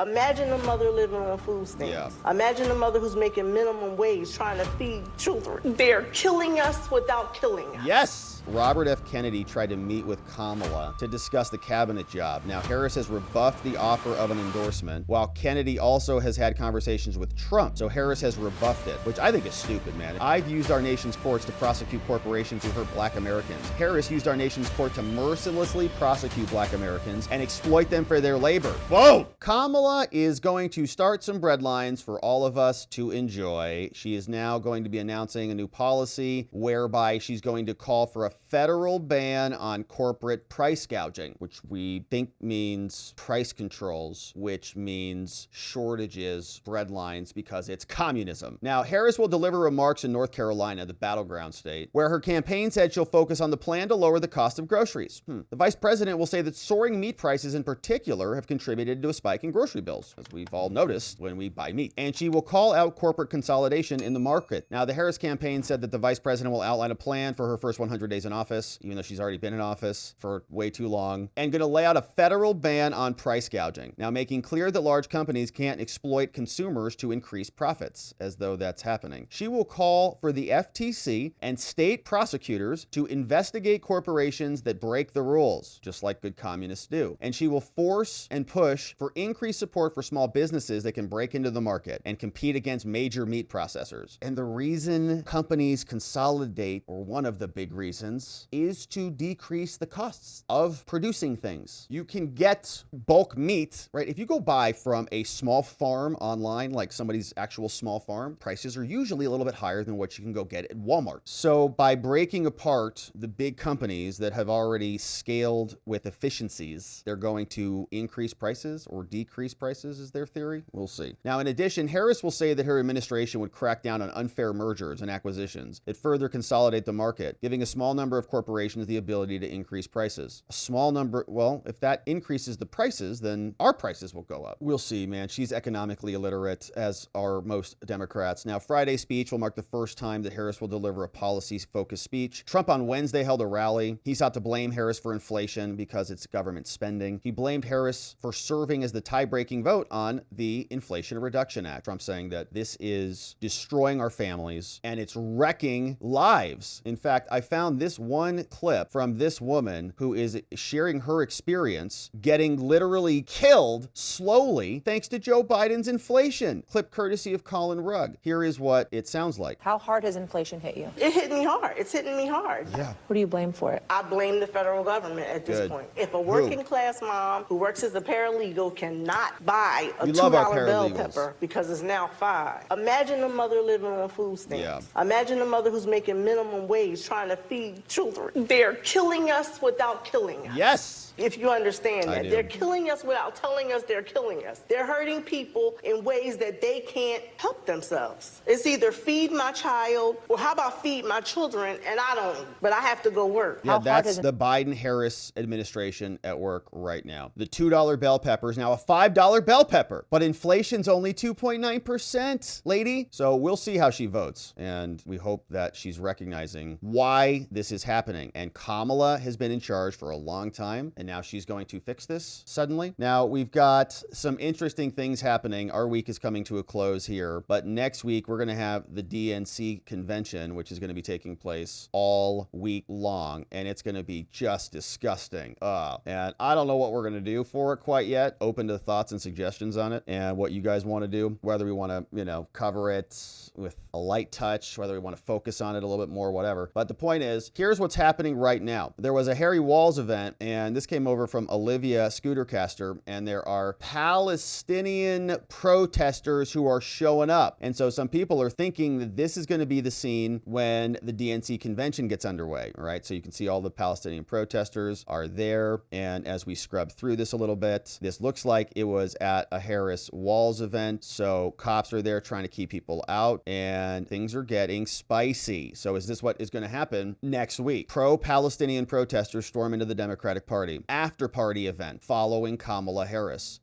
Imagine a mother living on food stamps. Yeah. Imagine a mother who's making minimum wage trying to feed children. They're killing us without killing us. Yes! Robert F. Kennedy tried to meet with Kamala to discuss the cabinet job. Now, Harris has rebuffed the offer of an endorsement, while Kennedy also has had conversations with Trump. So Harris has rebuffed it, which I think is stupid, man. I've used our nation's courts to prosecute corporations who hurt black Americans. Harris used our nation's court to mercilessly prosecute black Americans and exploit them for their labor. Whoa! Kamala is going to start some breadlines for all of us to enjoy. She is now going to be announcing a new policy whereby she's going to call for a federal ban on corporate price gouging, which we think means price controls, which means shortages, breadlines, because it's communism. Now, Harris will deliver remarks in North Carolina, the battleground state, where her campaign said she'll focus on the plan to lower the cost of groceries. The vice president will say that soaring meat prices in particular have contributed to a spike in grocery bills, as we've all noticed when we buy meat. And she will call out corporate consolidation in the market. Now, the Harris campaign said that the vice president will outline a plan for her first 100 days in office, even though she's already been in office for way too long, and going to lay out a federal ban on price gouging. Now, making clear that large companies can't exploit consumers to increase profits, as though that's happening. She will call for the FTC and state prosecutors to investigate corporations that break the rules, just like good communists do. And she will force and push for increased support for small businesses that can break into the market and compete against major meat processors. And the reason companies consolidate, or one of the big reasons, is to decrease the costs of producing things. You can get bulk meat, right? If you go buy from a small farm online, like somebody's actual small farm, prices are usually a little bit higher than what you can go get at Walmart. So by breaking apart the big companies that have already scaled with efficiencies, they're going to increase prices or decrease prices, is their theory. We'll see. Now, in addition, Harris will say that her administration would crack down on unfair mergers and acquisitions that further consolidate the market, giving a small number of corporations the ability to increase prices. A small number, well, if that increases the prices, then our prices will go up. We'll see, man. She's economically illiterate, as are most Democrats. Now, Friday's speech will mark the first time that Harris will deliver a policy-focused speech. Trump on Wednesday held a rally. He sought to blame Harris for inflation because it's government spending. He blamed Harris for serving as the tie-breaking vote on the Inflation Reduction Act. Trump saying that this is destroying our families and it's wrecking lives. In fact, I found this one clip from this woman who is sharing her experience getting literally killed slowly thanks to Joe Biden's inflation. Clip courtesy of Colin Rugg. Here is what it sounds like. How hard has inflation hit you? It hit me hard. It's hitting me hard. Yeah. What do you blame for it? I blame the federal government at this point. If a working class mom who works as a paralegal cannot buy a $2 bell pepper because it's now $5, imagine a mother living on food stamps. Yeah. Imagine a mother who's making minimum wage trying to feed children. They're killing us without killing us. Yes. If you understand I that. do. They're killing us without telling us they're killing us. They're hurting people in ways that they can't help themselves. It's either feed my child, or how about feed my children and I don't, but I have to go work. Yeah, that's the Biden-Harris administration at work right now. The $2 bell pepper is now a $5 bell pepper, but inflation's only 2.9%, lady. So we'll see how she votes, and we hope that she's recognizing why this is happening. And Kamala has been in charge for a long time, and now she's going to fix this suddenly. Now, we've got some interesting things happening. Our week is coming to a close here, but next week we're going to have the DNC convention, which is going to be taking place all week long, and it's going to be just disgusting. And I don't know what we're going to do for it quite yet. Open to thoughts and suggestions on it and what you guys want to do, whether we want to, cover it with a light touch, whether we want to focus on it a little bit more, whatever. But the point is, here's what's happening right now. There was a Harry Walls event, and this came over from Olivia Scootercaster, and there are Palestinian protesters who are showing up. And so some people are thinking that this is going to be the scene when the DNC convention gets underway, right? So you can see all the Palestinian protesters are there. And as we scrub through this a little bit, this looks like it was at a Harris Walls event. So cops are there trying to keep people out, and things are getting spicy. So is this what is going to happen next next week. Pro-Palestinian protesters storm into the Democratic Party. After-party event following Kamala Harris.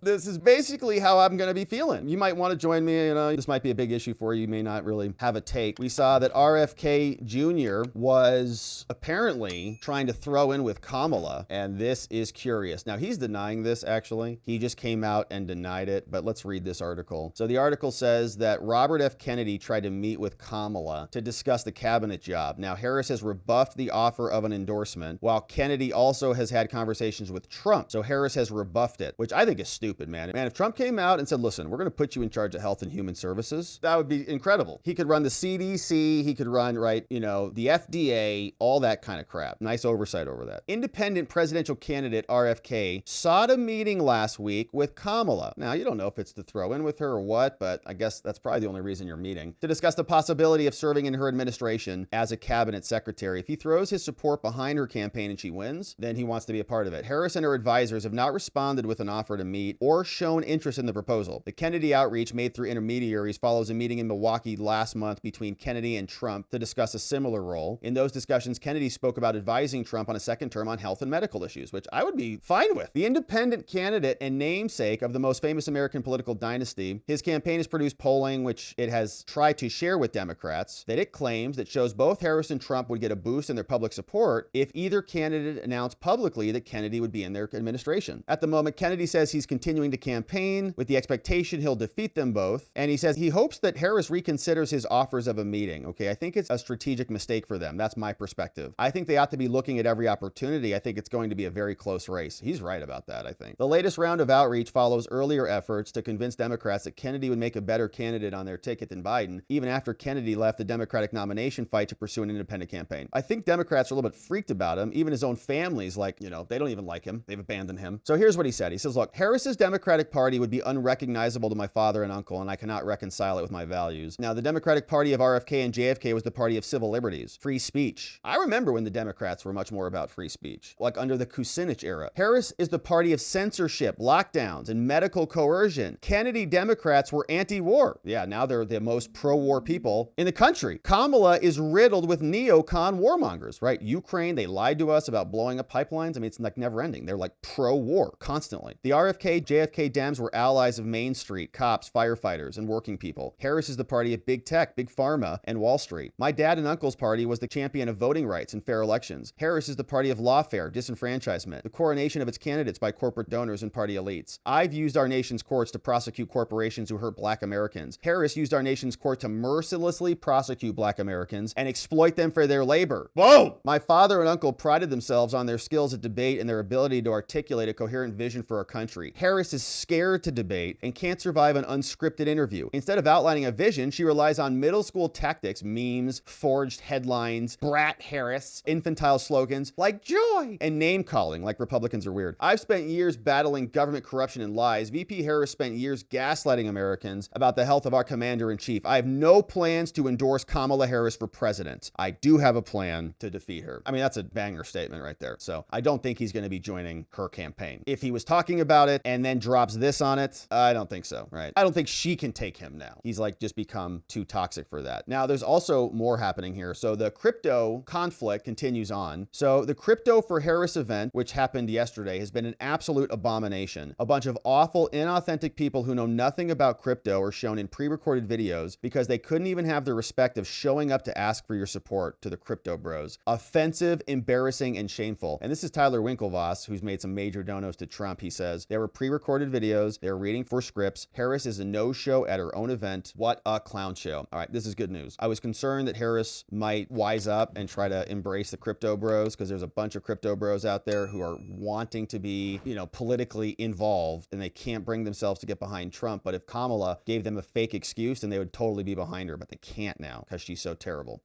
This is basically how I'm going to be feeling. You might want to join me. This might be a big issue for you. You may not really have a take. We saw that RFK Jr. was apparently trying to throw in with Kamala, and this is curious. Now, he's denying this, actually. He just came out and denied it, but let's read this article. So the article says that Robert F. Kennedy tried to meet with Kamala to discuss the cabinet job. Now, Harris has rebuffed the offer of an endorsement, while Kennedy also has had conversations with Trump. So Harris has rebuffed it, which I think is stupid, man. Man, if Trump came out and said, listen, we're going to put you in charge of Health and Human Services, that would be incredible. He could run the CDC, he could run, the FDA, all that kind of crap. Nice oversight over that. Independent presidential candidate RFK sought a meeting last week with Kamala. Now, you don't know if it's to throw in with her or what, but I guess that's probably the only reason you're meeting, to discuss the possibility of serving in her administration as a cabinet secretary. If he throws his support behind her campaign and she wins, then he wants to be a part of it. Harris and her advisors have not responded with an offer to meet or shown interest in the proposal. The Kennedy outreach made through intermediaries follows a meeting in Milwaukee last month between Kennedy and Trump to discuss a similar role. In those discussions, Kennedy spoke about advising Trump on a second term on health and medical issues, which I would be fine with. The independent candidate and namesake of the most famous American political dynasty, his campaign has produced polling, which it has tried to share with Democrats, that it claims that shows both Harris and Trump would get a boost in their public support if either candidate announced publicly that Kennedy would be in their administration. At the moment, Kennedy says he's continuing to campaign with the expectation he'll defeat them both, and he says he hopes that Harris reconsiders his offers of a meeting. Okay, I think it's a strategic mistake for them. That's my perspective. I think they ought to be looking at every opportunity. I think it's going to be a very close race. He's right about that, I think. The latest round of outreach follows earlier efforts to convince Democrats that Kennedy would make a better candidate on their ticket than Biden, even after Kennedy left the Democratic nomination fight to pursue an independent campaign. I think Democrats are a little bit freaked about him. Even his own family's like, they don't even like him. They've abandoned him. So here's what he said. He says, look, Harris's Democratic Party would be unrecognizable to my father and uncle, and I cannot reconcile it with my values. Now, the Democratic Party of RFK and JFK was the party of civil liberties, free speech. I remember when the Democrats were much more about free speech, like under the Kucinich era. Harris is the party of censorship, lockdowns, and medical coercion. Kennedy Democrats were anti-war. Yeah, now they're the most pro-war people in the country. Kamala is riddled with neocon warmongers, right? Ukraine, they lied to us about blowing up pipelines. I mean, it's like never ending. They're like pro-war constantly. The RFK, JFK Dems were allies of Main Street, cops, firefighters, and working people. Harris is the party of big tech, big pharma, and Wall Street. My dad and uncle's party was the champion of voting rights and fair elections. Harris is the party of lawfare, disenfranchisement, the coronation of its candidates by corporate donors and party elites. I've used our nation's courts to prosecute corporations who hurt Black Americans. Harris used our nation's court to mercilessly prosecute Black Americans and exploit them for their labor. Whoa! My father and uncle prided themselves on their skills at debate and their ability to articulate a coherent vision for our country. Harris is scared to debate and can't survive an unscripted interview. Instead of outlining a vision, she relies on middle school tactics, memes, forged headlines, brat Harris, infantile slogans like joy, and name calling like Republicans are weird. I've spent years battling government corruption and lies. VP Harris spent years gaslighting Americans about the health of our commander-in-chief. I have no plans to endorse Kamala Harris for president. I do have a plan to defeat her. I mean, that's a banger statement right there. So I don't think he's going to be joining her campaign. If he was talking about it and then drops this on it, I don't think so, right? I don't think she can take him now. He's like just become too toxic for that. Now, there's also more happening here. So the crypto conflict continues on. So the Crypto for Harris event, which happened yesterday, has been an absolute abomination. A bunch of awful, inauthentic people who know nothing about crypto are shown in pre-recorded videos because they couldn't even have the respect of showing up to ask for your support to the crypto bros. Offensive, embarrassing, and shameful. And this is Tyler Winklevoss, who's made some major donos to Trump. He says, there were pre-recorded videos. They were reading for scripts. Harris is a no-show at her own event. What a clown show. All right, this is good news. I was concerned that Harris might wise up and try to embrace the crypto bros because there's a bunch of crypto bros out there who are wanting to be, politically involved and they can't bring themselves to get behind Trump. But if Kamala gave them a fake excuse, then they would totally be behind her, but they can't now because she's so terrible.